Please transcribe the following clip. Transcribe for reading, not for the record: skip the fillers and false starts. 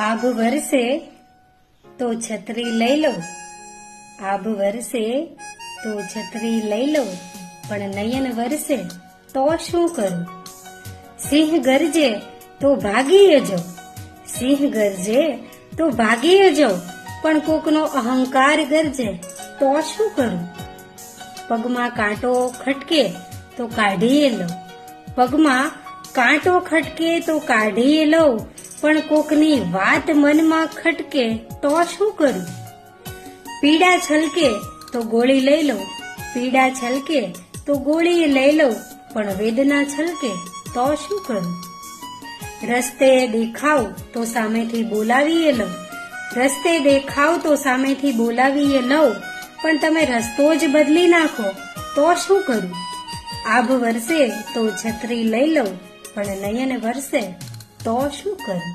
આભ વરસે તો છત્રી લઈ લો, આભ વરસે તો છત્રી લઈ લો, પણ નયન વરસે તો શું કરું? સિંહ ગરજે તો ભાગી જજો, સિંહ ગરજે તો ભાગી જજો, પણ કોકનો અહંકાર ગરજે તો શું કરું? પગમાં કાંટો ખટકે તો કાઢીએ લો, પગમાં કાંટો ખટકે તો કાઢીએ લો, પણ કોકની વાત મનમાં ખટકે તો શું કરું? પીડા છલકે તો ગોળી લઈ લો, પીડા છલકે તો ગોળી લઈ લો, પણ વેદના છલકે તો શું કરું? રસ્તે દેખાવ તો સામેથી બોલાવીએ લો, રસ્તે દેખાવ તો સામેથી બોલાવીએ લો, પણ તમે રસ્તો જ બદલી નાખો તો શું કરું? આભ વરસે તો છત્રી લઈ લો, પણ નયન વરસે તો શું કરું?